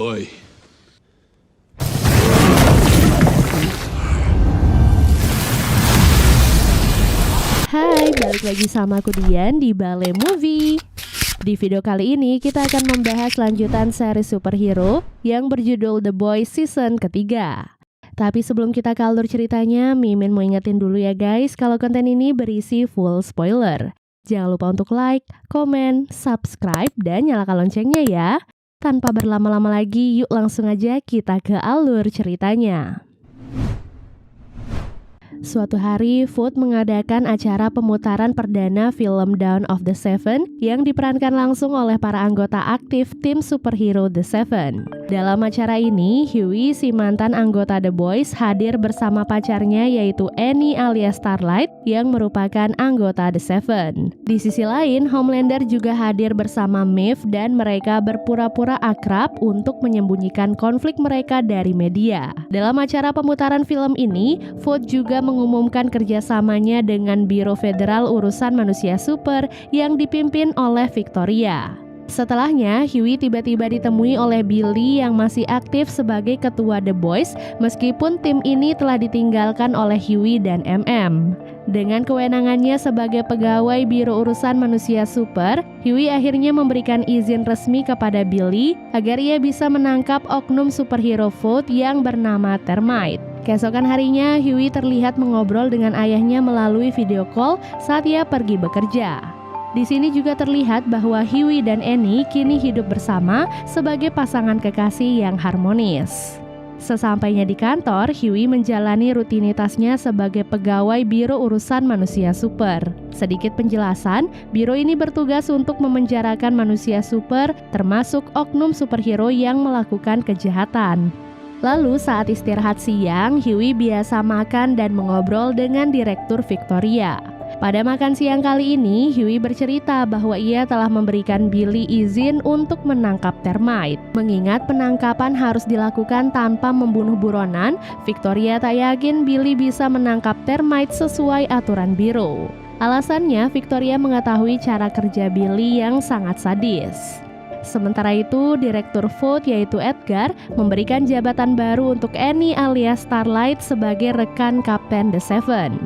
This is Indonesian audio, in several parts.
boy. Hai, balik lagi sama aku Dian di Bale Movie. Di video kali ini kita akan membahas lanjutan seri superhero yang berjudul The Boys season ketiga. Tapi sebelum kita ke alur ceritanya, Mimin mau ingetin dulu ya guys, kalau konten ini berisi full spoiler. Jangan lupa untuk like, komen, subscribe, dan nyalakan loncengnya ya. Tanpa berlama-lama lagi, yuk langsung aja kita ke alur ceritanya. Suatu hari, Food mengadakan acara pemutaran perdana film Dawn of the Seven yang diperankan langsung oleh para anggota aktif tim superhero The Seven. Dalam acara ini, Huey, si mantan anggota The Boys, hadir bersama pacarnya yaitu Annie alias Starlight yang merupakan anggota The Seven. Di sisi lain, Homelander juga hadir bersama Maeve dan mereka berpura-pura akrab untuk menyembunyikan konflik mereka dari media. Dalam acara pemutaran film ini, Food juga mengumumkan kerjasamanya dengan Biro Federal Urusan Manusia Super yang dipimpin oleh Victoria. Setelahnya, Huey tiba-tiba ditemui oleh Billy yang masih aktif sebagai ketua The Boys meskipun tim ini telah ditinggalkan oleh Huey dan MM. Dengan kewenangannya sebagai pegawai Biro Urusan Manusia Super, Huey akhirnya memberikan izin resmi kepada Billy agar ia bisa menangkap oknum superhero Food yang bernama Termite. Keesokan harinya, Huey terlihat mengobrol dengan ayahnya melalui video call saat ia pergi bekerja. Di sini juga terlihat bahwa Huey dan Annie kini hidup bersama sebagai pasangan kekasih yang harmonis. Sesampainya di kantor, Huey menjalani rutinitasnya sebagai pegawai Biro Urusan Manusia Super. Sedikit penjelasan, biro ini bertugas untuk memenjarakan manusia super, termasuk oknum superhero yang melakukan kejahatan. Lalu saat istirahat siang, Huey biasa makan dan mengobrol dengan Direktur Victoria. Pada makan siang kali ini, Huey bercerita bahwa ia telah memberikan Billy izin untuk menangkap Termite. Mengingat penangkapan harus dilakukan tanpa membunuh buronan, Victoria tak yakin Billy bisa menangkap Termite sesuai aturan biro. Alasannya, Victoria mengetahui cara kerja Billy yang sangat sadis. Sementara itu, Direktur Food yaitu Edgar memberikan jabatan baru untuk Annie alias Starlight sebagai rekan Kapten The Seven.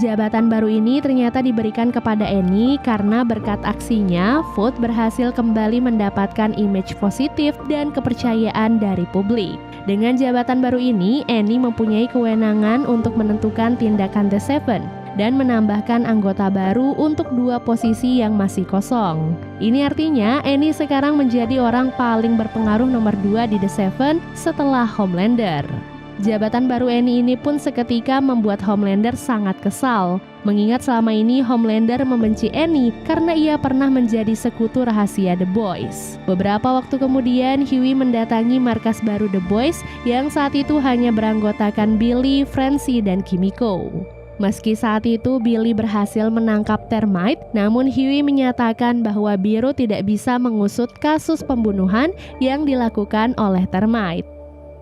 Jabatan baru ini ternyata diberikan kepada Annie karena berkat aksinya, Food berhasil kembali mendapatkan image positif dan kepercayaan dari publik. Dengan jabatan baru ini, Annie mempunyai kewenangan untuk menentukan tindakan The Seven dan menambahkan anggota baru untuk 2 posisi yang masih kosong. Ini artinya Annie sekarang menjadi orang paling berpengaruh nomor 2 di The Seven setelah Homelander. Jabatan baru Annie ini pun seketika membuat Homelander sangat kesal, mengingat selama ini Homelander membenci Annie karena ia pernah menjadi sekutu rahasia The Boys. Beberapa waktu kemudian, Huey mendatangi markas baru The Boys yang saat itu hanya beranggotakan Billy, Francie, dan Kimiko. Meski saat itu Billy berhasil menangkap Termite, namun Huey menyatakan bahwa biro tidak bisa mengusut kasus pembunuhan yang dilakukan oleh Termite.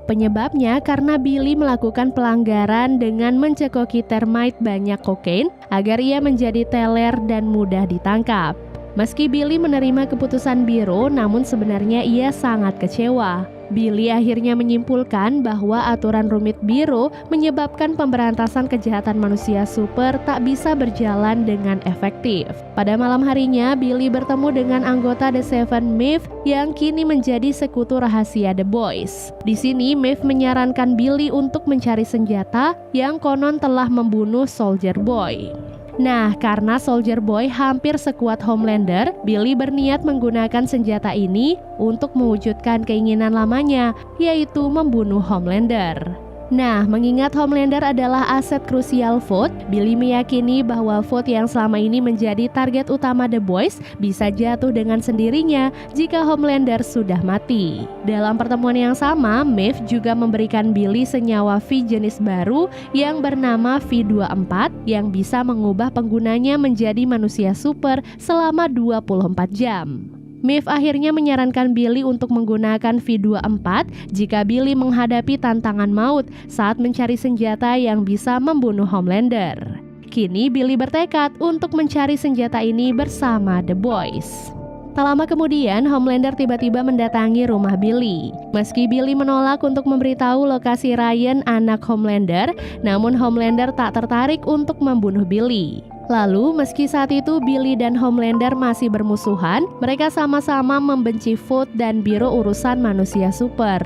Penyebabnya karena Billy melakukan pelanggaran dengan mencekoki Termite banyak kokain agar ia menjadi teler dan mudah ditangkap. Meski Billy menerima keputusan biro, namun sebenarnya ia sangat kecewa. Billy akhirnya menyimpulkan bahwa aturan rumit biro menyebabkan pemberantasan kejahatan manusia super tak bisa berjalan dengan efektif. Pada malam harinya, Billy bertemu dengan anggota The Seven, Maeve, yang kini menjadi sekutu rahasia The Boys. Di sini, Maeve menyarankan Billy untuk mencari senjata yang konon telah membunuh Soldier Boy. Nah, karena Soldier Boy hampir sekuat Homelander, Billy berniat menggunakan senjata ini untuk mewujudkan keinginan lamanya, yaitu membunuh Homelander. Nah, mengingat Homelander adalah aset krusial Food, Billy meyakini bahwa Food yang selama ini menjadi target utama The Boys bisa jatuh dengan sendirinya jika Homelander sudah mati. Dalam pertemuan yang sama, Maeve juga memberikan Billy senyawa V jenis baru yang bernama V24 yang bisa mengubah penggunanya menjadi manusia super selama 24 jam. Maeve akhirnya menyarankan Billy untuk menggunakan V24 jika Billy menghadapi tantangan maut saat mencari senjata yang bisa membunuh Homelander. Kini Billy bertekad untuk mencari senjata ini bersama The Boys. Tak lama kemudian, Homelander tiba-tiba mendatangi rumah Billy. Meski Billy menolak untuk memberitahu lokasi Ryan, anak Homelander, namun Homelander tak tertarik untuk membunuh Billy. Lalu, meski saat itu Billy dan Homelander masih bermusuhan, mereka sama-sama membenci Vought dan Biro Urusan Manusia Super.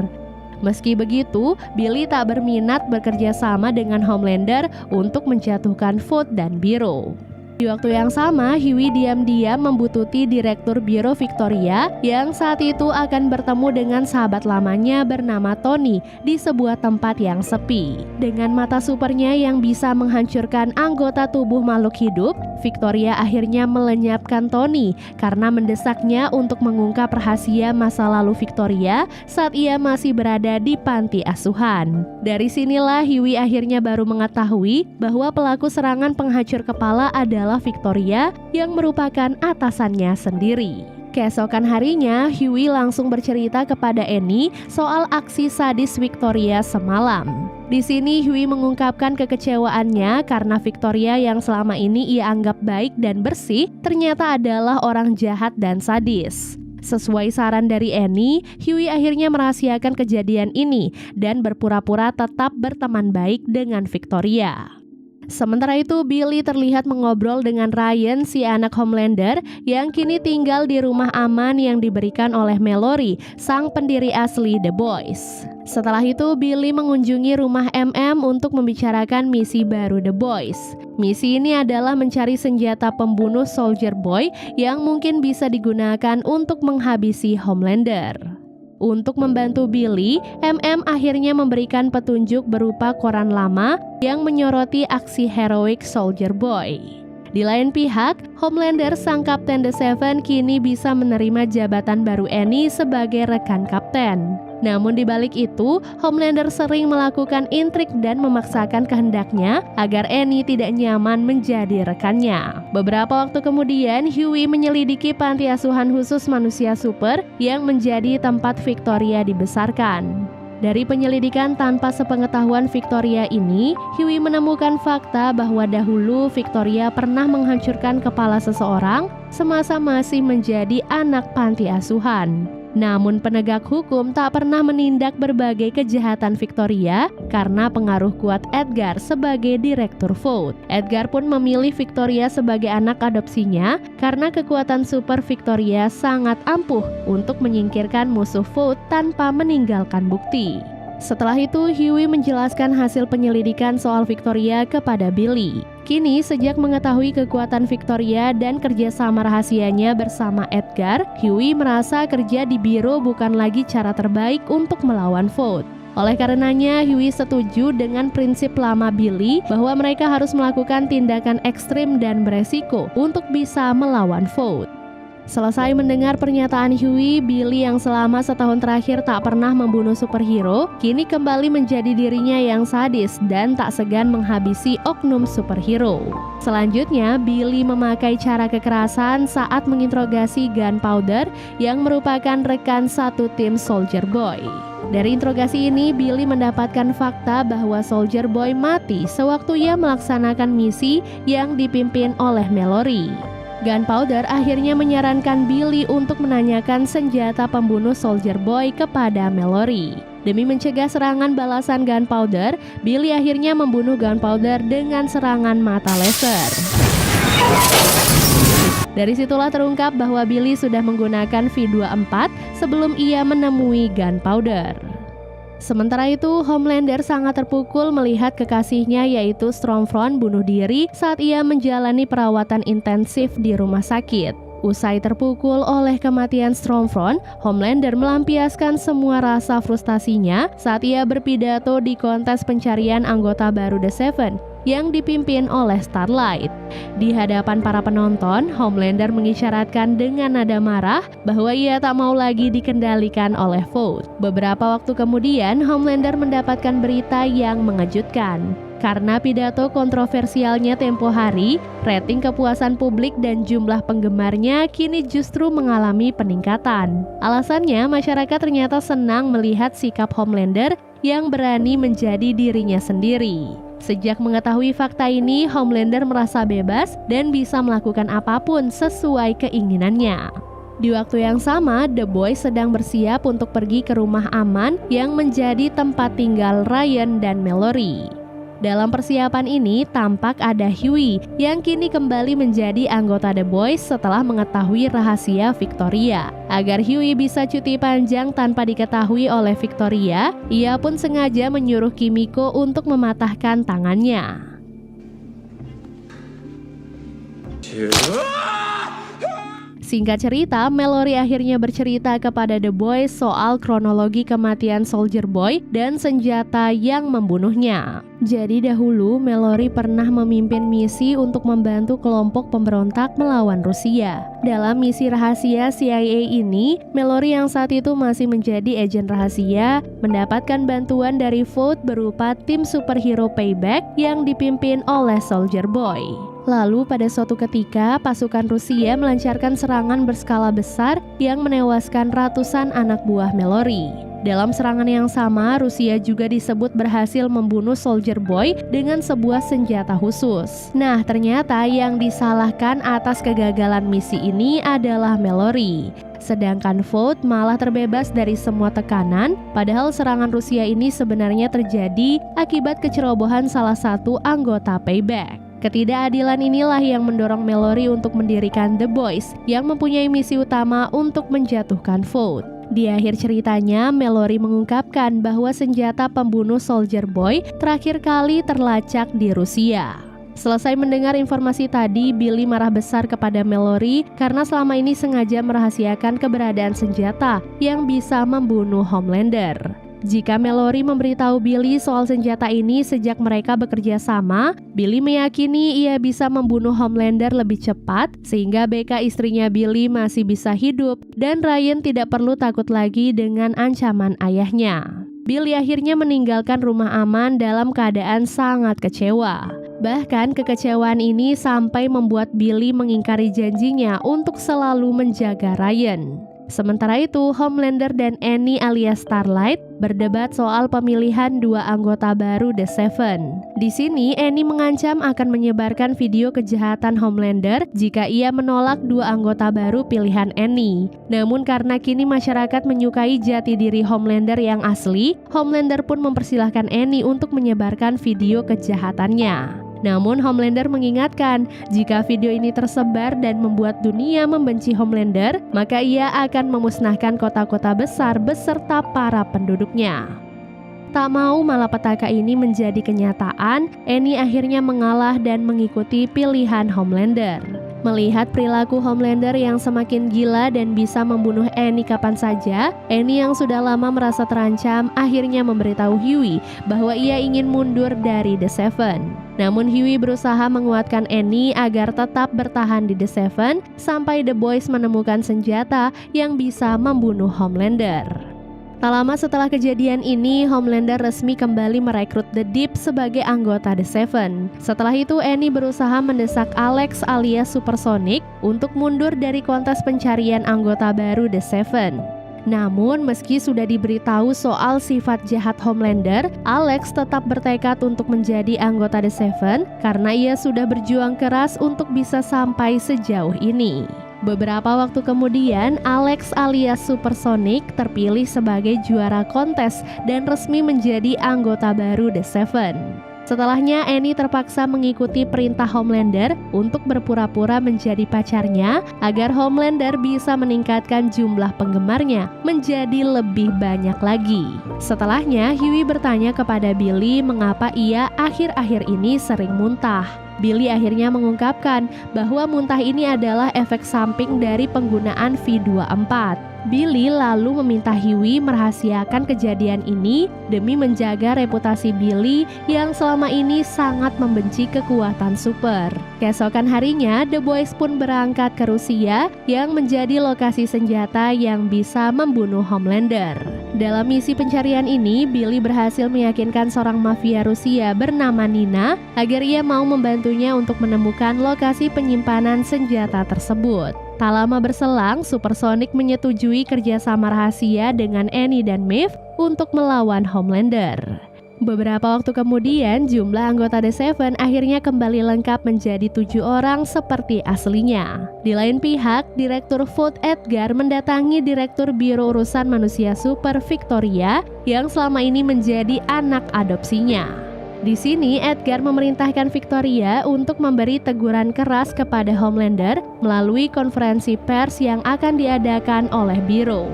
Meski begitu, Billy tak berminat bekerja sama dengan Homelander untuk menjatuhkan Vought dan Biro. Di waktu yang sama, Hughie diam-diam membututi Direktur Biro Victoria yang saat itu akan bertemu dengan sahabat lamanya bernama Tony di sebuah tempat yang sepi. Dengan mata supernya yang bisa menghancurkan anggota tubuh makhluk hidup, Victoria akhirnya melenyapkan Tony karena mendesaknya untuk mengungkap rahasia masa lalu Victoria saat ia masih berada di panti asuhan. Dari sinilah Hughie akhirnya baru mengetahui bahwa pelaku serangan penghancur kepala adalah Victoria yang merupakan atasannya sendiri. Keesokan harinya, Hughie langsung bercerita kepada Annie soal aksi sadis Victoria semalam. Di sini Hughie mengungkapkan kekecewaannya karena Victoria yang selama ini ia anggap baik dan bersih ternyata adalah orang jahat dan sadis. Sesuai saran dari Annie, Hughie akhirnya merahasiakan kejadian ini dan berpura-pura tetap berteman baik dengan Victoria. Sementara itu, Billy terlihat mengobrol dengan Ryan, si anak Homelander, yang kini tinggal di rumah aman yang diberikan oleh Mallory, sang pendiri asli The Boys. Setelah itu, Billy mengunjungi rumah MM untuk membicarakan misi baru The Boys. Misi ini adalah mencari senjata pembunuh Soldier Boy yang mungkin bisa digunakan untuk menghabisi Homelander. Untuk membantu Billy, MM akhirnya memberikan petunjuk berupa koran lama yang menyoroti aksi heroik Soldier Boy. Di lain pihak, Homelander sang Kapten The Seven kini bisa menerima jabatan baru Annie sebagai rekan kapten. Namun di balik itu, Homelander sering melakukan intrik dan memaksakan kehendaknya agar Annie tidak nyaman menjadi rekannya. Beberapa waktu kemudian, Hughie menyelidiki panti asuhan khusus manusia super yang menjadi tempat Victoria dibesarkan. Dari penyelidikan tanpa sepengetahuan Victoria ini, Hughie menemukan fakta bahwa dahulu Victoria pernah menghancurkan kepala seseorang semasa masih menjadi anak panti asuhan. Namun penegak hukum tak pernah menindak berbagai kejahatan Victoria karena pengaruh kuat Edgar sebagai direktur Vought. Edgar pun memilih Victoria sebagai anak adopsinya karena kekuatan super Victoria sangat ampuh untuk menyingkirkan musuh Vought tanpa meninggalkan bukti. Setelah itu, Hughie menjelaskan hasil penyelidikan soal Victoria kepada Billy. Kini, sejak mengetahui kekuatan Victoria dan kerjasama rahasianya bersama Edgar, Hughie merasa kerja di biro bukan lagi cara terbaik untuk melawan Vought. Oleh karenanya, Hughie setuju dengan prinsip lama Billy bahwa mereka harus melakukan tindakan ekstrim dan beresiko untuk bisa melawan Vought. Selesai mendengar pernyataan Hughie, Billy yang selama setahun terakhir tak pernah membunuh superhero, kini kembali menjadi dirinya yang sadis dan tak segan menghabisi oknum superhero. Selanjutnya, Billy memakai cara kekerasan saat menginterogasi Gunpowder yang merupakan rekan satu tim Soldier Boy. Dari interogasi ini, Billy mendapatkan fakta bahwa Soldier Boy mati sewaktu ia melaksanakan misi yang dipimpin oleh Mallory. Gunpowder akhirnya menyarankan Billy untuk menanyakan senjata pembunuh Soldier Boy kepada Mallory. Demi mencegah serangan balasan Gunpowder, Billy akhirnya membunuh Gunpowder dengan serangan mata laser. Dari situlah terungkap bahwa Billy sudah menggunakan V24 sebelum ia menemui Gunpowder. Sementara itu, Homelander sangat terpukul melihat kekasihnya yaitu Stormfront bunuh diri saat ia menjalani perawatan intensif di rumah sakit. Usai terpukul oleh kematian Stormfront, Homelander melampiaskan semua rasa frustasinya saat ia berpidato di kontes pencarian anggota baru The Seven yang dipimpin oleh Starlight. Di hadapan para penonton, Homelander mengisyaratkan dengan nada marah bahwa ia tak mau lagi dikendalikan oleh Vought. Beberapa waktu kemudian, Homelander mendapatkan berita yang mengejutkan. Karena pidato kontroversialnya tempo hari, rating kepuasan publik dan jumlah penggemarnya kini justru mengalami peningkatan. Alasannya, masyarakat ternyata senang melihat sikap Homelander yang berani menjadi dirinya sendiri. Sejak mengetahui fakta ini, Homelander merasa bebas dan bisa melakukan apapun sesuai keinginannya. Di waktu yang sama, The Boys sedang bersiap untuk pergi ke rumah aman yang menjadi tempat tinggal Ryan dan Mallory. Dalam persiapan ini, tampak ada Huey yang kini kembali menjadi anggota The Boys setelah mengetahui rahasia Victoria. Agar Huey bisa cuti panjang tanpa diketahui oleh Victoria, ia pun sengaja menyuruh Kimiko untuk mematahkan tangannya. Singkat cerita, Mallory akhirnya bercerita kepada The Boys soal kronologi kematian Soldier Boy dan senjata yang membunuhnya. Jadi dahulu, Mallory pernah memimpin misi untuk membantu kelompok pemberontak melawan Rusia. Dalam misi rahasia CIA ini, Mallory yang saat itu masih menjadi agen rahasia, mendapatkan bantuan dari Vought berupa tim superhero Payback yang dipimpin oleh Soldier Boy. Lalu pada suatu ketika, pasukan Rusia melancarkan serangan berskala besar yang menewaskan ratusan anak buah Mallory. Dalam serangan yang sama, Rusia juga disebut berhasil membunuh Soldier Boy dengan sebuah senjata khusus. Nah, ternyata yang disalahkan atas kegagalan misi ini adalah Mallory. Sedangkan Vought malah terbebas dari semua tekanan, padahal serangan Rusia ini sebenarnya terjadi akibat kecerobohan salah satu anggota Payback. Ketidakadilan inilah yang mendorong Mallory untuk mendirikan The Boys yang mempunyai misi utama untuk menjatuhkan Vought. Di akhir ceritanya, Mallory mengungkapkan bahwa senjata pembunuh Soldier Boy terakhir kali terlacak di Rusia. Selesai mendengar informasi tadi, Billy marah besar kepada Mallory karena selama ini sengaja merahasiakan keberadaan senjata yang bisa membunuh Homelander. Jika Mallory memberitahu Billy soal senjata ini sejak mereka bekerja sama, Billy meyakini ia bisa membunuh Homelander lebih cepat sehingga BK istrinya Billy masih bisa hidup dan Ryan tidak perlu takut lagi dengan ancaman ayahnya. Billy akhirnya meninggalkan rumah aman dalam keadaan sangat kecewa. Bahkan kekecewaan ini sampai membuat Billy mengingkari janjinya untuk selalu menjaga Ryan. Sementara itu, Homelander dan Annie alias Starlight berdebat soal pemilihan dua anggota baru The Seven. Di sini, Annie mengancam akan menyebarkan video kejahatan Homelander jika ia menolak dua anggota baru pilihan Annie. Namun karena kini masyarakat menyukai jati diri Homelander yang asli, Homelander pun mempersilahkan Annie untuk menyebarkan video kejahatannya. Namun Homelander mengingatkan, jika video ini tersebar dan membuat dunia membenci Homelander, maka ia akan memusnahkan kota-kota besar beserta para penduduknya. Tak mau malapetaka ini menjadi kenyataan, Annie akhirnya mengalah dan mengikuti pilihan Homelander. Melihat perilaku Homelander yang semakin gila dan bisa membunuh Annie kapan saja, Annie yang sudah lama merasa terancam akhirnya memberitahu Huey bahwa ia ingin mundur dari The Seven. Namun Huey berusaha menguatkan Annie agar tetap bertahan di The Seven sampai The Boys menemukan senjata yang bisa membunuh Homelander. Tak lama setelah kejadian ini, Homelander resmi kembali merekrut The Deep sebagai anggota The Seven. Setelah itu, Annie berusaha mendesak Alex alias Supersonic untuk mundur dari kontes pencarian anggota baru The Seven. Namun, meski sudah diberitahu soal sifat jahat Homelander, Alex tetap bertekad untuk menjadi anggota The Seven karena ia sudah berjuang keras untuk bisa sampai sejauh ini. Beberapa waktu kemudian, Alex alias Supersonic terpilih sebagai juara kontes dan resmi menjadi anggota baru The Seven. Setelahnya, Annie terpaksa mengikuti perintah Homelander untuk berpura-pura menjadi pacarnya agar Homelander bisa meningkatkan jumlah penggemarnya menjadi lebih banyak lagi. Setelahnya, Huey bertanya kepada Billy mengapa ia akhir-akhir ini sering muntah. Billy akhirnya mengungkapkan bahwa muntah ini adalah efek samping dari penggunaan V24. Billy lalu meminta Huey merahasiakan kejadian ini demi menjaga reputasi Billy yang selama ini sangat membenci kekuatan super. Keesokan harinya, The Boys pun berangkat ke Rusia yang menjadi lokasi senjata yang bisa membunuh Homelander. Dalam misi pencarian ini, Billy berhasil meyakinkan seorang mafia Rusia bernama Nina agar ia mau membantunya untuk menemukan lokasi penyimpanan senjata tersebut. Tak lama berselang, Supersonic menyetujui kerjasama rahasia dengan Annie dan Maeve untuk melawan Homelander. Beberapa waktu kemudian, jumlah anggota The Seven akhirnya kembali lengkap menjadi 7 orang seperti aslinya. Di lain pihak, Direktur Vought Edgar mendatangi Direktur Biro Urusan Manusia Super Victoria yang selama ini menjadi anak adopsinya. Di sini, Edgar memerintahkan Victoria untuk memberi teguran keras kepada Homelander melalui konferensi pers yang akan diadakan oleh Biro.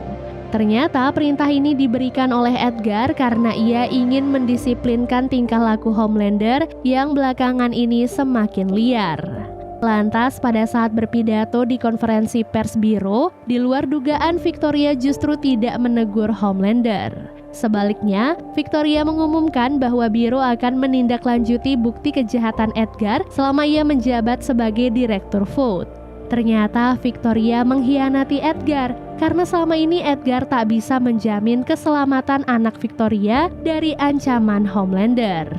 Ternyata perintah ini diberikan oleh Edgar karena ia ingin mendisiplinkan tingkah laku Homelander yang belakangan ini semakin liar. Lantas pada saat berpidato di konferensi pers Biro, di luar dugaan Victoria justru tidak menegur Homelander. Sebaliknya, Victoria mengumumkan bahwa Biro akan menindaklanjuti bukti kejahatan Edgar selama ia menjabat sebagai Direktur Vought. Ternyata Victoria mengkhianati Edgar karena selama ini Edgar tak bisa menjamin keselamatan anak Victoria dari ancaman Homelander.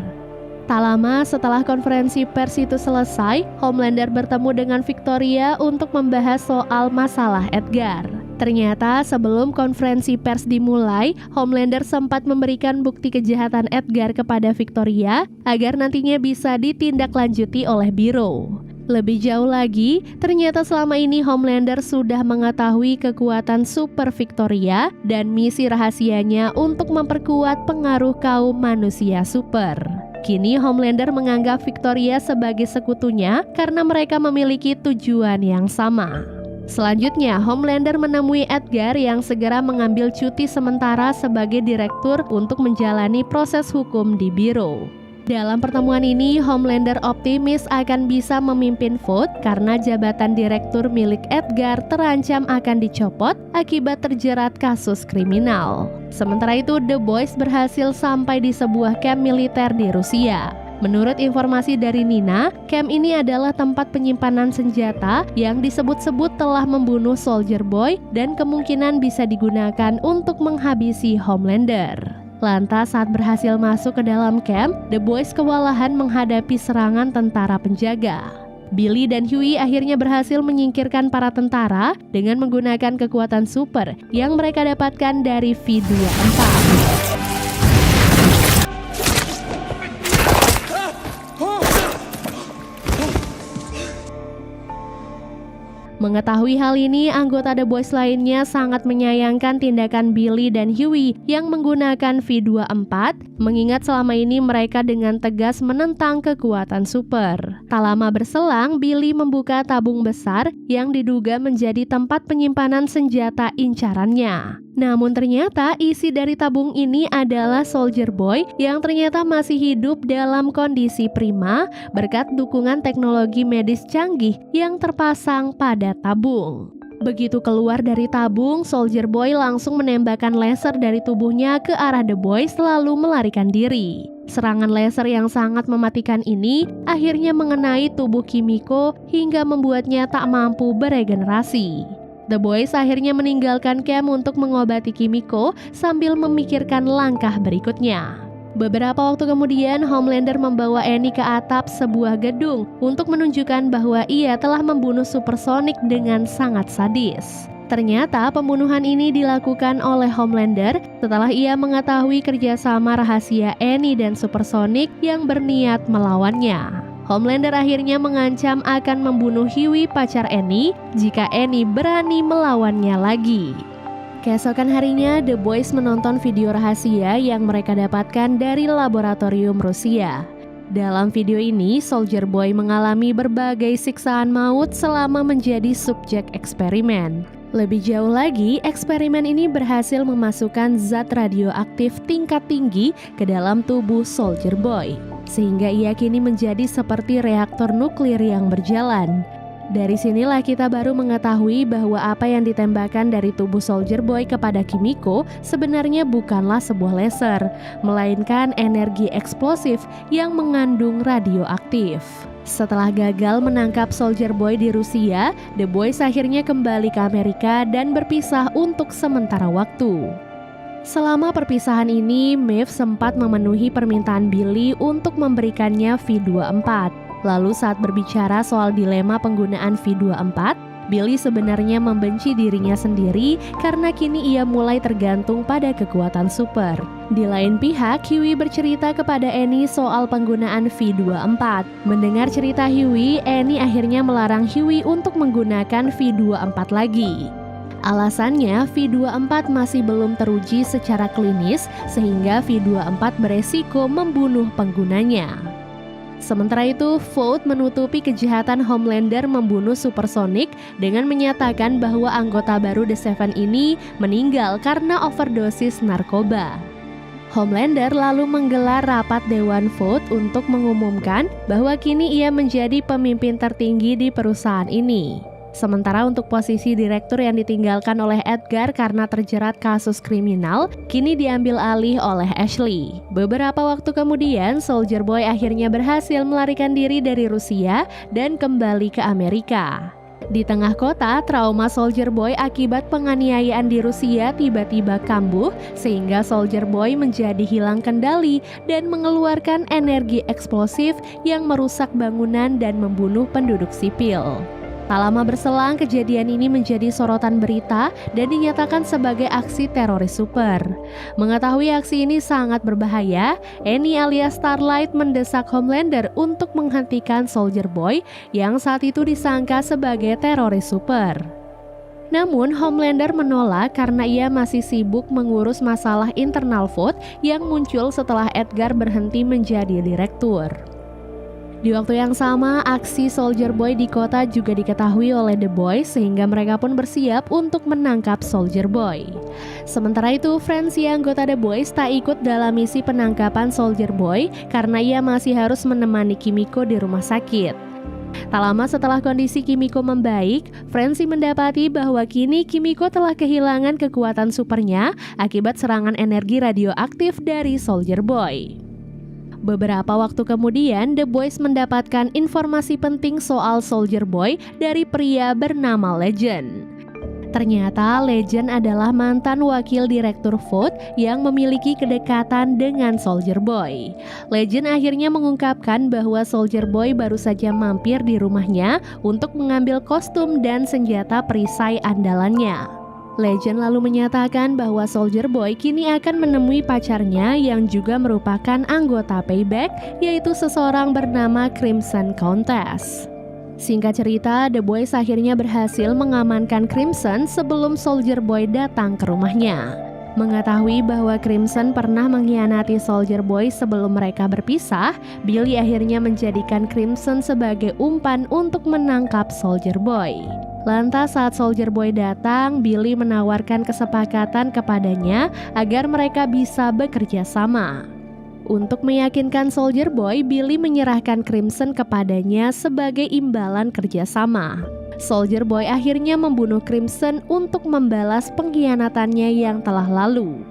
Tak lama setelah konferensi pers itu selesai, Homelander bertemu dengan Victoria untuk membahas soal masalah Edgar. Ternyata sebelum konferensi pers dimulai, Homelander sempat memberikan bukti kejahatan Edgar kepada Victoria agar nantinya bisa ditindaklanjuti oleh Biro. Lebih jauh lagi, ternyata selama ini Homelander sudah mengetahui kekuatan Super Victoria dan misi rahasianya untuk memperkuat pengaruh kaum manusia super. Kini Homelander menganggap Victoria sebagai sekutunya karena mereka memiliki tujuan yang sama. Selanjutnya, Homelander menemui Edgar yang segera mengambil cuti sementara sebagai direktur untuk menjalani proses hukum di Biro. Dalam pertemuan ini, Homelander optimis akan bisa memimpin Vought karena jabatan direktur milik Edgar terancam akan dicopot akibat terjerat kasus kriminal. Sementara itu, The Boys berhasil sampai di sebuah kamp militer di Rusia. Menurut informasi dari Nina, kamp ini adalah tempat penyimpanan senjata yang disebut-sebut telah membunuh Soldier Boy dan kemungkinan bisa digunakan untuk menghabisi Homelander. Lantas saat berhasil masuk ke dalam camp, The Boys kewalahan menghadapi serangan tentara penjaga. Billy dan Huey akhirnya berhasil menyingkirkan para tentara dengan menggunakan kekuatan super yang mereka dapatkan dari V24. Mengetahui hal ini, anggota The Boys lainnya sangat menyayangkan tindakan Billy dan Huey yang menggunakan V24, mengingat selama ini mereka dengan tegas menentang kekuatan super. Tak lama berselang, Billy membuka tabung besar yang diduga menjadi tempat penyimpanan senjata incarannya. Namun ternyata isi dari tabung ini adalah Soldier Boy yang ternyata masih hidup dalam kondisi prima berkat dukungan teknologi medis canggih yang terpasang pada tabung. Begitu keluar dari tabung, Soldier Boy langsung menembakkan laser dari tubuhnya ke arah The Boys lalu melarikan diri. Serangan laser yang sangat mematikan ini akhirnya mengenai tubuh Kimiko hingga membuatnya tak mampu beregenerasi. The Boys akhirnya meninggalkan camp untuk mengobati Kimiko sambil memikirkan langkah berikutnya. Beberapa waktu kemudian, Homelander membawa Annie ke atap sebuah gedung untuk menunjukkan bahwa ia telah membunuh Supersonic dengan sangat sadis. Ternyata pembunuhan ini dilakukan oleh Homelander setelah ia mengetahui kerjasama rahasia Annie dan Supersonic yang berniat melawannya. Homelander akhirnya mengancam akan membunuh Huey, pacar Annie, jika Annie berani melawannya lagi. Keesokan harinya, The Boys menonton video rahasia yang mereka dapatkan dari laboratorium Rusia. Dalam video ini, Soldier Boy mengalami berbagai siksaan maut selama menjadi subjek eksperimen. Lebih jauh lagi, eksperimen ini berhasil memasukkan zat radioaktif tingkat tinggi ke dalam tubuh Soldier Boy, sehingga ia kini menjadi seperti reaktor nuklir yang berjalan. Dari sinilah kita baru mengetahui bahwa apa yang ditembakkan dari tubuh Soldier Boy kepada Kimiko sebenarnya bukanlah sebuah laser, melainkan energi eksplosif yang mengandung radioaktif. Setelah gagal menangkap Soldier Boy di Rusia, The Boys akhirnya kembali ke Amerika dan berpisah untuk sementara waktu. Selama perpisahan ini, Maeve sempat memenuhi permintaan Billy untuk memberikannya V24. Lalu saat berbicara soal dilema penggunaan V24, Billy sebenarnya membenci dirinya sendiri karena kini ia mulai tergantung pada kekuatan super. Di lain pihak, Huey bercerita kepada Annie soal penggunaan V24. Mendengar cerita Huey, Annie akhirnya melarang Huey untuk menggunakan V24 lagi. Alasannya, V24 masih belum teruji secara klinis sehingga V24 beresiko membunuh penggunanya. Sementara itu, Vought menutupi kejahatan Homelander membunuh Supersonic dengan menyatakan bahwa anggota baru The Seven ini meninggal karena overdosis narkoba. Homelander lalu menggelar rapat Dewan Vought untuk mengumumkan bahwa kini ia menjadi pemimpin tertinggi di perusahaan ini. Sementara untuk posisi direktur yang ditinggalkan oleh Edgar karena terjerat kasus kriminal, kini diambil alih oleh Ashley. Beberapa waktu kemudian, Soldier Boy akhirnya berhasil melarikan diri dari Rusia dan kembali ke Amerika. Di tengah kota, trauma Soldier Boy akibat penganiayaan di Rusia tiba-tiba kambuh sehingga Soldier Boy menjadi hilang kendali dan mengeluarkan energi eksplosif yang merusak bangunan dan membunuh penduduk sipil. Tak lama berselang, kejadian ini menjadi sorotan berita dan dinyatakan sebagai aksi teroris super. Mengetahui aksi ini sangat berbahaya, Annie alias Starlight mendesak Homelander untuk menghentikan Soldier Boy yang saat itu disangka sebagai teroris super. Namun, Homelander menolak karena ia masih sibuk mengurus masalah internal Vought yang muncul setelah Edgar berhenti menjadi direktur. Di waktu yang sama, aksi Soldier Boy di kota juga diketahui oleh The Boys sehingga mereka pun bersiap untuk menangkap Soldier Boy. Sementara itu, Francie anggota The Boys tak ikut dalam misi penangkapan Soldier Boy karena ia masih harus menemani Kimiko di rumah sakit. Tak lama setelah kondisi Kimiko membaik, Francie mendapati bahwa kini Kimiko telah kehilangan kekuatan supernya akibat serangan energi radioaktif dari Soldier Boy. Beberapa waktu kemudian, The Boys mendapatkan informasi penting soal Soldier Boy dari pria bernama Legend. Ternyata Legend adalah mantan wakil direktur Vought yang memiliki kedekatan dengan Soldier Boy. Legend akhirnya mengungkapkan bahwa Soldier Boy baru saja mampir di rumahnya untuk mengambil kostum dan senjata perisai andalannya. Legend lalu menyatakan bahwa Soldier Boy kini akan menemui pacarnya yang juga merupakan anggota Payback, yaitu seseorang bernama Crimson Countess. Singkat cerita, The Boys akhirnya berhasil mengamankan Crimson sebelum Soldier Boy datang ke rumahnya. Mengetahui bahwa Crimson pernah mengkhianati Soldier Boy sebelum mereka berpisah, Billy akhirnya menjadikan Crimson sebagai umpan untuk menangkap Soldier Boy. Lantas saat Soldier Boy datang, Billy menawarkan kesepakatan kepadanya agar mereka bisa bekerja sama. Untuk meyakinkan Soldier Boy, Billy menyerahkan Crimson kepadanya sebagai imbalan kerjasama. Soldier Boy akhirnya membunuh Crimson untuk membalas pengkhianatannya yang telah lalu.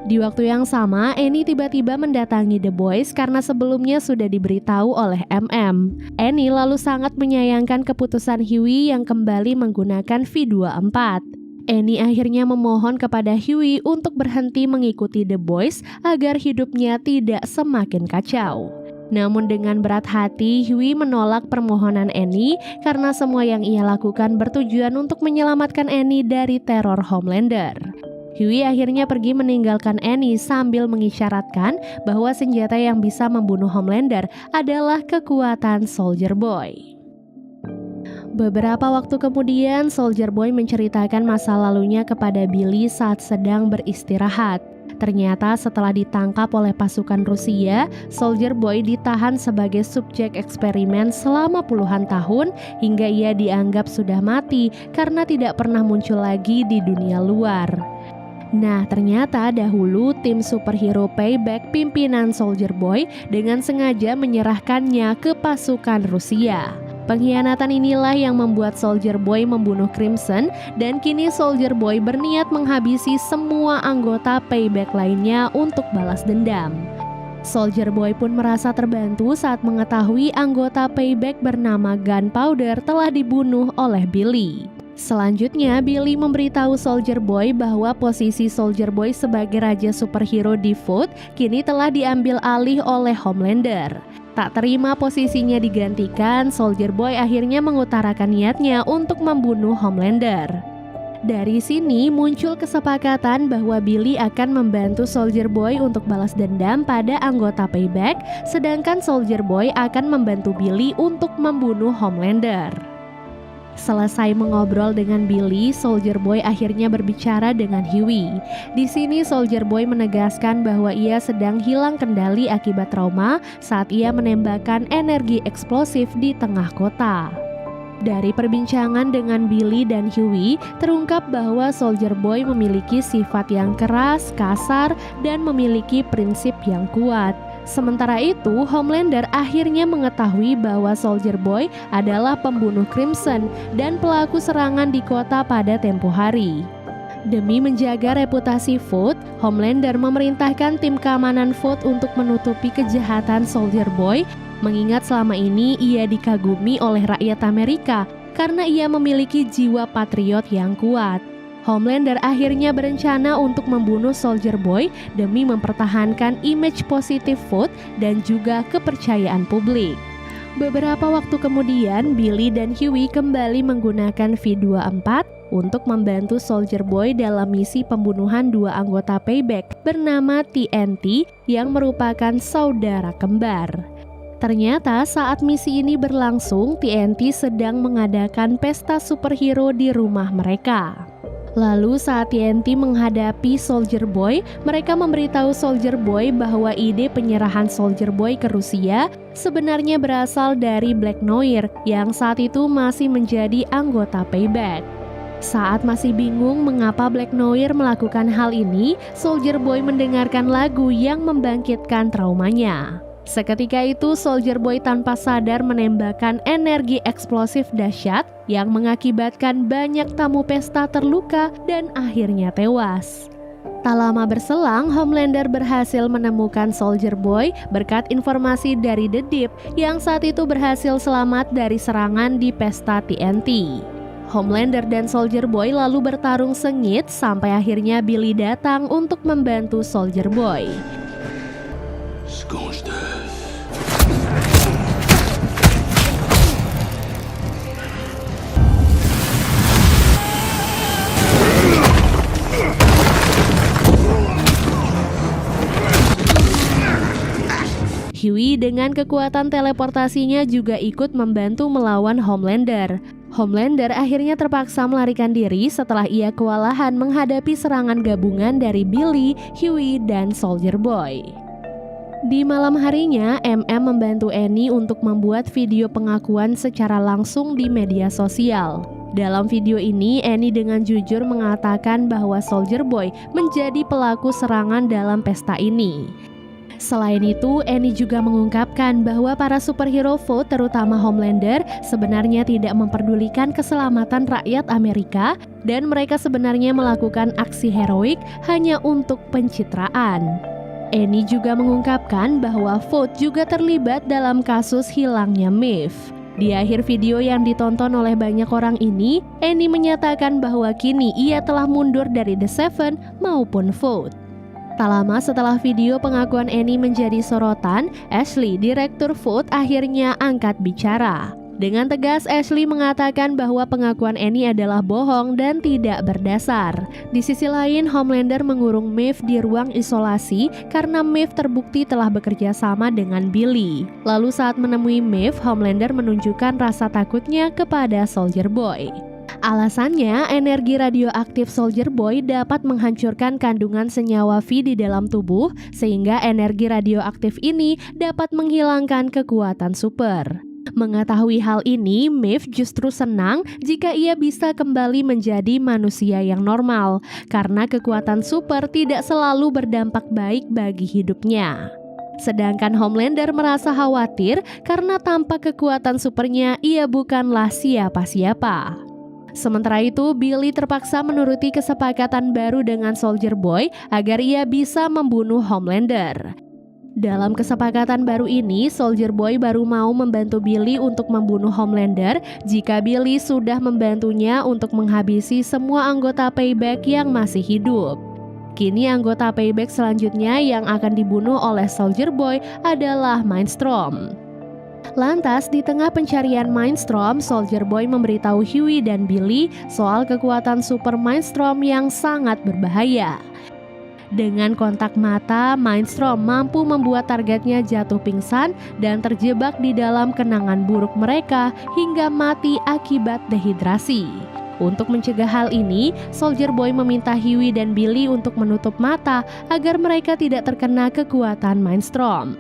Di waktu yang sama, Annie tiba-tiba mendatangi The Boys karena sebelumnya sudah diberitahu oleh MM. Annie lalu sangat menyayangkan keputusan Huey yang kembali menggunakan V24. Annie akhirnya memohon kepada Huey untuk berhenti mengikuti The Boys agar hidupnya tidak semakin kacau. Namun dengan berat hati, Huey menolak permohonan Annie karena semua yang ia lakukan bertujuan untuk menyelamatkan Annie dari teror Homelander. Huey akhirnya pergi meninggalkan Annie sambil mengisyaratkan bahwa senjata yang bisa membunuh Homelander adalah kekuatan Soldier Boy. Beberapa waktu kemudian, Soldier Boy menceritakan masa lalunya kepada Billy saat sedang beristirahat. Ternyata setelah ditangkap oleh pasukan Rusia, Soldier Boy ditahan sebagai subjek eksperimen selama puluhan tahun hingga ia dianggap sudah mati karena tidak pernah muncul lagi di dunia luar. Nah, ternyata dahulu tim superhero Payback pimpinan Soldier Boy dengan sengaja menyerahkannya ke pasukan Rusia. Pengkhianatan inilah yang membuat Soldier Boy membunuh Crimson dan kini Soldier Boy berniat menghabisi semua anggota Payback lainnya untuk balas dendam. Soldier Boy pun merasa terbantu saat mengetahui anggota Payback bernama Gunpowder telah dibunuh oleh Billy. Selanjutnya, Billy memberitahu Soldier Boy bahwa posisi Soldier Boy sebagai raja superhero di Food kini telah diambil alih oleh Homelander. Tak terima posisinya digantikan, Soldier Boy akhirnya mengutarakan niatnya untuk membunuh Homelander. Dari sini muncul kesepakatan bahwa Billy akan membantu Soldier Boy untuk balas dendam pada anggota Payback, sedangkan Soldier Boy akan membantu Billy untuk membunuh Homelander. Selesai mengobrol dengan Billy, Soldier Boy akhirnya berbicara dengan Huey. Di sini Soldier Boy menegaskan bahwa ia sedang hilang kendali akibat trauma saat ia menembakkan energi eksplosif di tengah kota. Dari perbincangan dengan Billy dan Huey, terungkap bahwa Soldier Boy memiliki sifat yang keras, kasar, dan memiliki prinsip yang kuat. Sementara itu, Homelander akhirnya mengetahui bahwa Soldier Boy adalah pembunuh Crimson dan pelaku serangan di kota pada tempo hari. Demi menjaga reputasi Food, Homelander memerintahkan tim keamanan Food untuk menutupi kejahatan Soldier Boy, mengingat selama ini ia dikagumi oleh rakyat Amerika karena ia memiliki jiwa patriot yang kuat. Homelander akhirnya berencana untuk membunuh Soldier Boy demi mempertahankan image positif Food dan juga kepercayaan publik. Beberapa waktu kemudian, Billy dan Huey kembali menggunakan V24 untuk membantu Soldier Boy dalam misi pembunuhan dua anggota Payback bernama TNT yang merupakan saudara kembar. Ternyata saat misi ini berlangsung, TNT sedang mengadakan pesta superhero di rumah mereka. Lalu saat TNT menghadapi Soldier Boy, mereka memberitahu Soldier Boy bahwa ide penyerahan Soldier Boy ke Rusia sebenarnya berasal dari Black Noir yang saat itu masih menjadi anggota Payback. Saat masih bingung mengapa Black Noir melakukan hal ini, Soldier Boy mendengarkan lagu yang membangkitkan traumanya. Seketika itu, Soldier Boy tanpa sadar menembakkan energi eksplosif dahsyat yang mengakibatkan banyak tamu pesta terluka dan akhirnya tewas. Tak lama berselang, Homelander berhasil menemukan Soldier Boy berkat informasi dari The Deep yang saat itu berhasil selamat dari serangan di pesta TNT. Homelander dan Soldier Boy lalu bertarung sengit sampai akhirnya Billy datang untuk membantu Soldier Boy. Huey dengan kekuatan teleportasinya juga ikut membantu melawan Homelander. Homelander akhirnya terpaksa melarikan diri setelah ia kewalahan menghadapi serangan gabungan dari Billy, Huey, dan Soldier Boy. Di malam harinya, MM membantu Annie untuk membuat video pengakuan secara langsung di media sosial. Dalam video ini, Annie dengan jujur mengatakan bahwa Soldier Boy menjadi pelaku serangan dalam pesta ini. Selain itu, Annie juga mengungkapkan bahwa para superhero Food, terutama Homelander, sebenarnya tidak memperdulikan keselamatan rakyat Amerika dan mereka sebenarnya melakukan aksi heroik hanya untuk pencitraan. Annie juga mengungkapkan bahwa Food juga terlibat dalam kasus hilangnya Maeve. Di akhir video yang ditonton oleh banyak orang ini, Annie menyatakan bahwa kini ia telah mundur dari The Seven maupun Food. Tak lama setelah video pengakuan Annie menjadi sorotan, Ashley, direktur Food, akhirnya angkat bicara. Dengan tegas, Ashley mengatakan bahwa pengakuan Annie adalah bohong dan tidak berdasar. Di sisi lain, Homelander mengurung Maeve di ruang isolasi karena Maeve terbukti telah bekerja sama dengan Billy. Lalu saat menemui Maeve, Homelander menunjukkan rasa takutnya kepada Soldier Boy. Alasannya, energi radioaktif Soldier Boy dapat menghancurkan kandungan senyawa V di dalam tubuh, sehingga energi radioaktif ini dapat menghilangkan kekuatan super. Mengetahui hal ini, Maeve justru senang jika ia bisa kembali menjadi manusia yang normal, karena kekuatan super tidak selalu berdampak baik bagi hidupnya. Sedangkan Homelander merasa khawatir karena tanpa kekuatan supernya ia bukanlah siapa-siapa. Sementara itu, Billy terpaksa menuruti kesepakatan baru dengan Soldier Boy agar ia bisa membunuh Homelander. Dalam kesepakatan baru ini, Soldier Boy baru mau membantu Billy untuk membunuh Homelander jika Billy sudah membantunya untuk menghabisi semua anggota Payback yang masih hidup. Kini anggota Payback selanjutnya yang akan dibunuh oleh Soldier Boy adalah Mindstorm. Lantas, di tengah pencarian Mindstorm, Soldier Boy memberitahu Hughie dan Billy soal kekuatan Super Mindstorm yang sangat berbahaya. Dengan kontak mata, Mindstorm mampu membuat targetnya jatuh pingsan dan terjebak di dalam kenangan buruk mereka hingga mati akibat dehidrasi. Untuk mencegah hal ini, Soldier Boy meminta Hughie dan Billy untuk menutup mata agar mereka tidak terkena kekuatan Mindstorm.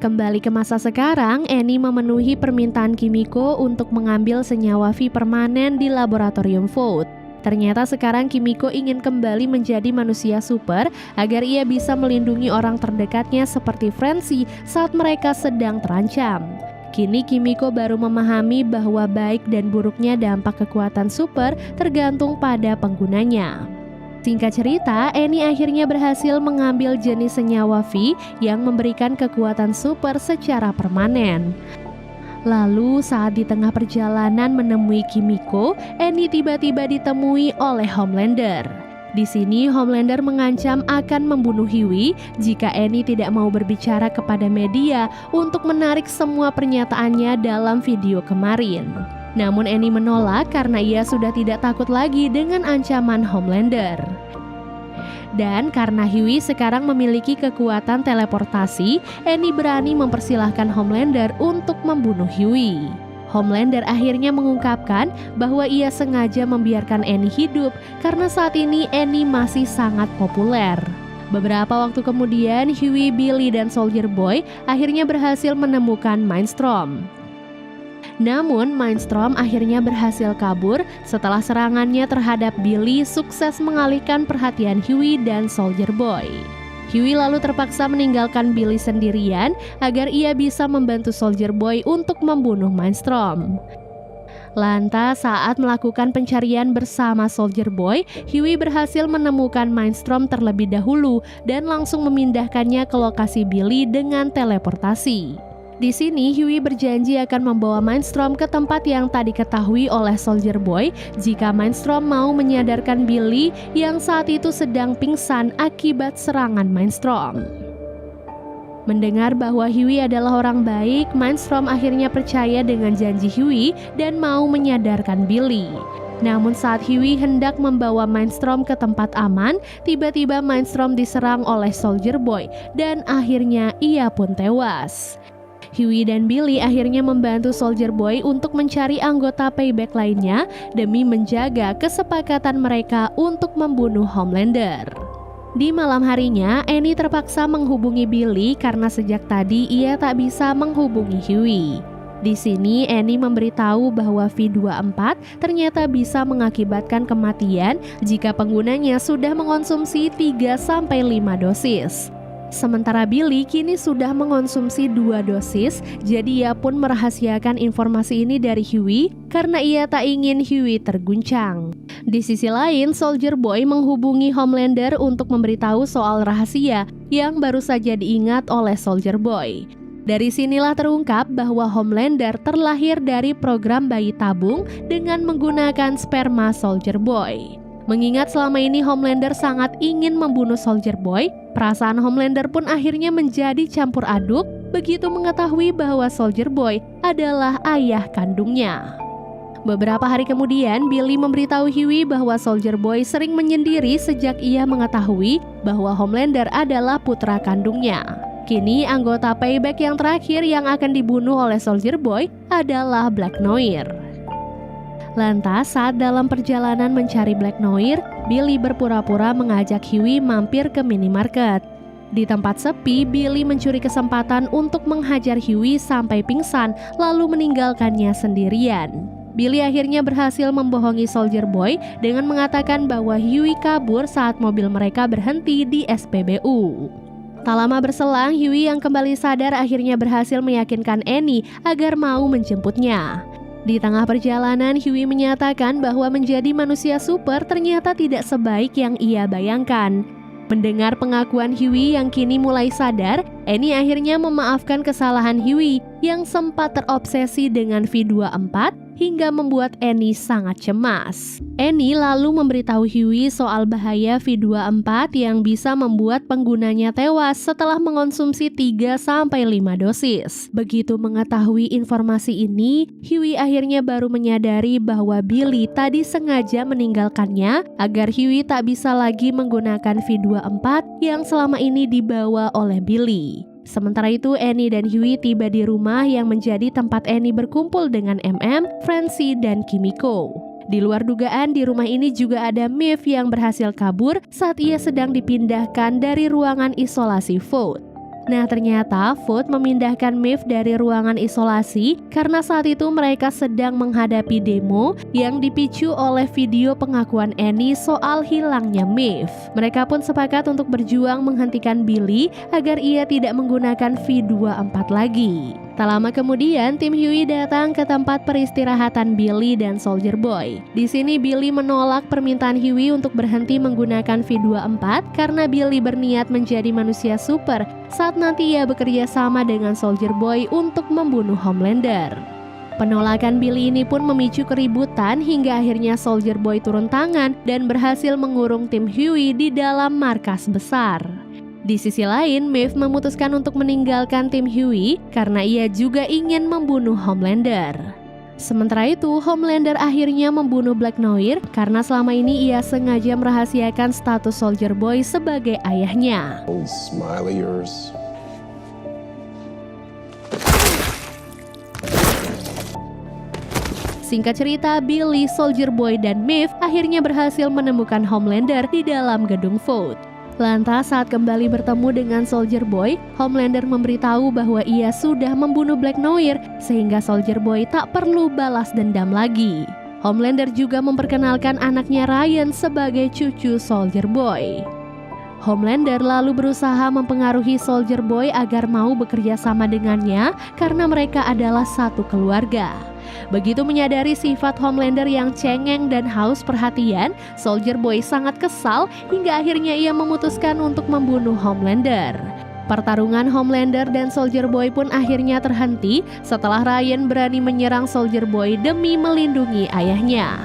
Kembali ke masa sekarang, Annie memenuhi permintaan Kimiko untuk mengambil senyawa V permanen di laboratorium Vought. Ternyata sekarang Kimiko ingin kembali menjadi manusia super agar ia bisa melindungi orang terdekatnya seperti Frenzy saat mereka sedang terancam. Kini Kimiko baru memahami bahwa baik dan buruknya dampak kekuatan super tergantung pada penggunanya. Singkat cerita, Annie akhirnya berhasil mengambil jenis senyawa V yang memberikan kekuatan super secara permanen. Lalu saat di tengah perjalanan menemui Kimiko, Annie tiba-tiba ditemui oleh Homelander. Di sini Homelander mengancam akan membunuh Hughie jika Annie tidak mau berbicara kepada media untuk menarik semua pernyataannya dalam video kemarin. Namun Annie menolak karena ia sudah tidak takut lagi dengan ancaman Homelander. Dan karena Hughie sekarang memiliki kekuatan teleportasi, Annie berani mempersilahkan Homelander untuk membunuh Hughie. Homelander akhirnya mengungkapkan bahwa ia sengaja membiarkan Annie hidup karena saat ini Annie masih sangat populer. Beberapa waktu kemudian, Hughie, Billy, dan Soldier Boy akhirnya berhasil menemukan Mindstorm. Namun, Mindstorm akhirnya berhasil kabur setelah serangannya terhadap Billy sukses mengalihkan perhatian Hughie dan Soldier Boy. Hughie lalu terpaksa meninggalkan Billy sendirian agar ia bisa membantu Soldier Boy untuk membunuh Mindstorm. Lantas, saat melakukan pencarian bersama Soldier Boy, Hughie berhasil menemukan Mindstorm terlebih dahulu dan langsung memindahkannya ke lokasi Billy dengan teleportasi. Di sini, Hughie berjanji akan membawa Mindstorm ke tempat yang tak diketahui oleh Soldier Boy jika Mindstorm mau menyadarkan Billy yang saat itu sedang pingsan akibat serangan Mindstorm. Mendengar bahwa Hughie adalah orang baik, Mindstorm akhirnya percaya dengan janji Hughie dan mau menyadarkan Billy. Namun saat Hughie hendak membawa Mindstorm ke tempat aman, tiba-tiba Mindstorm diserang oleh Soldier Boy dan akhirnya ia pun tewas. Hughie dan Billy akhirnya membantu Soldier Boy untuk mencari anggota Payback lainnya demi menjaga kesepakatan mereka untuk membunuh Homelander. Di malam harinya, Annie terpaksa menghubungi Billy karena sejak tadi ia tak bisa menghubungi Hughie. Di sini, Annie memberitahu bahwa V24 ternyata bisa mengakibatkan kematian jika penggunanya sudah mengonsumsi 3-5 dosis. Sementara Billy kini sudah mengonsumsi 2 dosis, jadi ia pun merahasiakan informasi ini dari Hughie karena ia tak ingin Hughie terguncang. Di sisi lain, Soldier Boy menghubungi Homelander untuk memberitahu soal rahasia yang baru saja diingat oleh Soldier Boy. Dari sinilah terungkap bahwa Homelander terlahir dari program bayi tabung dengan menggunakan sperma Soldier Boy. Mengingat selama ini Homelander sangat ingin membunuh Soldier Boy, perasaan Homelander pun akhirnya menjadi campur aduk begitu mengetahui bahwa Soldier Boy adalah ayah kandungnya. Beberapa hari kemudian, Billy memberitahu Hughie bahwa Soldier Boy sering menyendiri sejak ia mengetahui bahwa Homelander adalah putra kandungnya. Kini anggota Payback yang terakhir yang akan dibunuh oleh Soldier Boy adalah Black Noir. Lantas, saat dalam perjalanan mencari Black Noir, Billy berpura-pura mengajak Hughie mampir ke minimarket. Di tempat sepi, Billy mencuri kesempatan untuk menghajar Hughie sampai pingsan, lalu meninggalkannya sendirian. Billy akhirnya berhasil membohongi Soldier Boy dengan mengatakan bahwa Hughie kabur saat mobil mereka berhenti di SPBU. Tak lama berselang, Hughie yang kembali sadar akhirnya berhasil meyakinkan Annie agar mau menjemputnya. Di tengah perjalanan, Hughie menyatakan bahwa menjadi manusia super ternyata tidak sebaik yang ia bayangkan. Mendengar pengakuan Huey yang kini mulai sadar, Annie akhirnya memaafkan kesalahan Huey yang sempat terobsesi dengan V24 hingga membuat Annie sangat cemas. Annie lalu memberitahu Huey soal bahaya V24 yang bisa membuat penggunanya tewas setelah mengonsumsi 3-5 dosis. Begitu mengetahui informasi ini, Huey akhirnya baru menyadari bahwa Billy tadi sengaja meninggalkannya agar Huey tak bisa lagi menggunakan V24 yang selama ini dibawa oleh Billy. Sementara itu, Annie dan Huey tiba di rumah yang menjadi tempat Annie berkumpul dengan MM, Francie, dan Kimiko. Di luar dugaan, di rumah ini juga ada Maeve yang berhasil kabur saat ia sedang dipindahkan dari ruangan isolasi Vought. Nah, ternyata Vought memindahkan Maeve dari ruangan isolasi karena saat itu mereka sedang menghadapi demo yang dipicu oleh video pengakuan Annie soal hilangnya Maeve. Mereka pun sepakat untuk berjuang menghentikan Billy agar ia tidak menggunakan V24 lagi. Tak lama kemudian, tim Huey datang ke tempat peristirahatan Billy dan Soldier Boy. Di sini Billy menolak permintaan Huey untuk berhenti menggunakan V24 karena Billy berniat menjadi manusia super saat nanti ia bekerja sama dengan Soldier Boy untuk membunuh Homelander. Penolakan Billy ini pun memicu keributan hingga akhirnya Soldier Boy turun tangan dan berhasil mengurung tim Huey di dalam markas besar. Di sisi lain, Maeve memutuskan untuk meninggalkan tim Huey karena ia juga ingin membunuh Homelander. Sementara itu, Homelander akhirnya membunuh Black Noir karena selama ini ia sengaja merahasiakan status Soldier Boy sebagai ayahnya. Singkat cerita, Billy, Soldier Boy, dan Maeve akhirnya berhasil menemukan Homelander di dalam gedung Vought. Lantas saat kembali bertemu dengan Soldier Boy, Homelander memberitahu bahwa ia sudah membunuh Black Noir sehingga Soldier Boy tak perlu balas dendam lagi. Homelander juga memperkenalkan anaknya Ryan sebagai cucu Soldier Boy. Homelander lalu berusaha mempengaruhi Soldier Boy agar mau bekerja sama dengannya karena mereka adalah satu keluarga. Begitu menyadari sifat Homelander yang cengeng dan haus perhatian, Soldier Boy sangat kesal hingga akhirnya ia memutuskan untuk membunuh Homelander. Pertarungan Homelander dan Soldier Boy pun akhirnya terhenti setelah Ryan berani menyerang Soldier Boy demi melindungi ayahnya.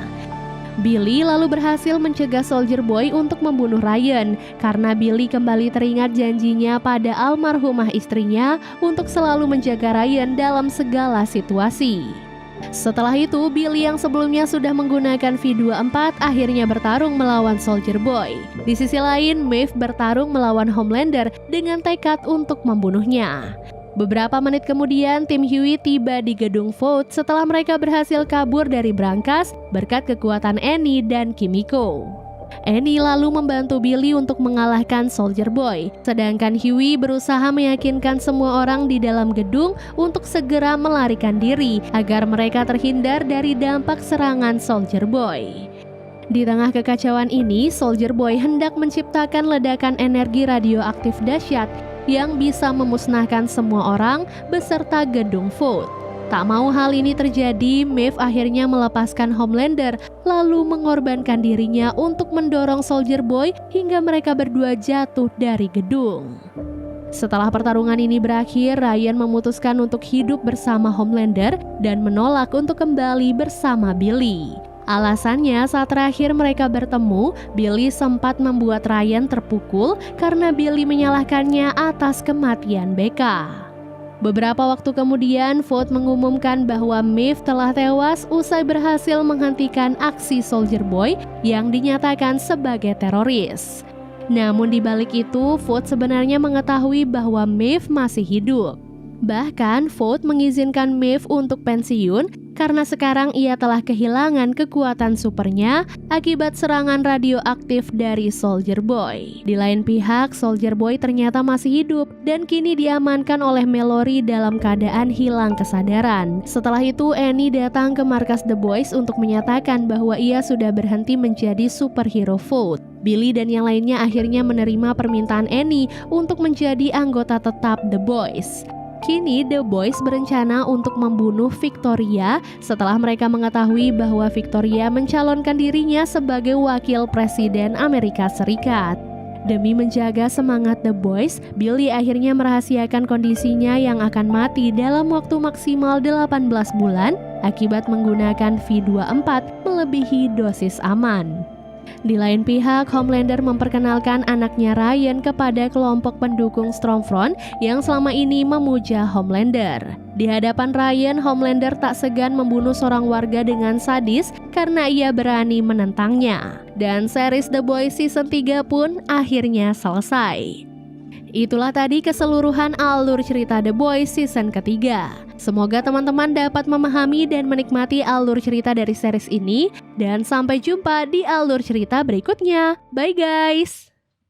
Billy lalu berhasil mencegah Soldier Boy untuk membunuh Ryan karena Billy kembali teringat janjinya pada almarhumah istrinya untuk selalu menjaga Ryan dalam segala situasi. Setelah itu, Billy yang sebelumnya sudah menggunakan V24 akhirnya bertarung melawan Soldier Boy. Di sisi lain, Maeve bertarung melawan Homelander dengan tekad untuk membunuhnya. Beberapa menit kemudian, tim Huey tiba di gedung Vought setelah mereka berhasil kabur dari brankas berkat kekuatan Annie dan Kimiko. Annie lalu membantu Billy untuk mengalahkan Soldier Boy, sedangkan Huey berusaha meyakinkan semua orang di dalam gedung untuk segera melarikan diri agar mereka terhindar dari dampak serangan Soldier Boy. Di tengah kekacauan ini, Soldier Boy hendak menciptakan ledakan energi radioaktif dahsyat yang bisa memusnahkan semua orang beserta gedung Vought. Tak mau hal ini terjadi, Maeve akhirnya melepaskan Homelander lalu mengorbankan dirinya untuk mendorong Soldier Boy hingga mereka berdua jatuh dari gedung. Setelah pertarungan ini berakhir, Ryan memutuskan untuk hidup bersama Homelander dan menolak untuk kembali bersama Billy. Alasannya, saat terakhir mereka bertemu, Billy sempat membuat Ryan terpukul karena Billy menyalahkannya atas kematian Becca. Beberapa waktu kemudian, Vought mengumumkan bahwa Maeve telah tewas usai berhasil menghentikan aksi Soldier Boy yang dinyatakan sebagai teroris. Namun di balik itu, Vought sebenarnya mengetahui bahwa Maeve masih hidup. Bahkan, Vought mengizinkan Maeve untuk pensiun karena sekarang ia telah kehilangan kekuatan supernya akibat serangan radioaktif dari Soldier Boy. Di lain pihak, Soldier Boy ternyata masih hidup dan kini diamankan oleh Mallory dalam keadaan hilang kesadaran. Setelah itu, Annie datang ke markas The Boys untuk menyatakan bahwa ia sudah berhenti menjadi superhero Vought. Billy dan yang lainnya akhirnya menerima permintaan Annie untuk menjadi anggota tetap The Boys. Kini The Boys berencana untuk membunuh Victoria setelah mereka mengetahui bahwa Victoria mencalonkan dirinya sebagai wakil presiden Amerika Serikat. Demi menjaga semangat The Boys, Billy akhirnya merahasiakan kondisinya yang akan mati dalam waktu maksimal 18 bulan akibat menggunakan V24 melebihi dosis aman. Di lain pihak, Homelander memperkenalkan anaknya Ryan kepada kelompok pendukung Stormfront yang selama ini memuja Homelander. Di hadapan Ryan, Homelander tak segan membunuh seorang warga dengan sadis karena ia berani menentangnya. Dan series The Boys Season 3 pun akhirnya selesai. Itulah tadi keseluruhan alur cerita The Boys season ketiga. Semoga teman-teman dapat memahami dan menikmati alur cerita dari series ini. Dan sampai jumpa di alur cerita berikutnya. Bye guys!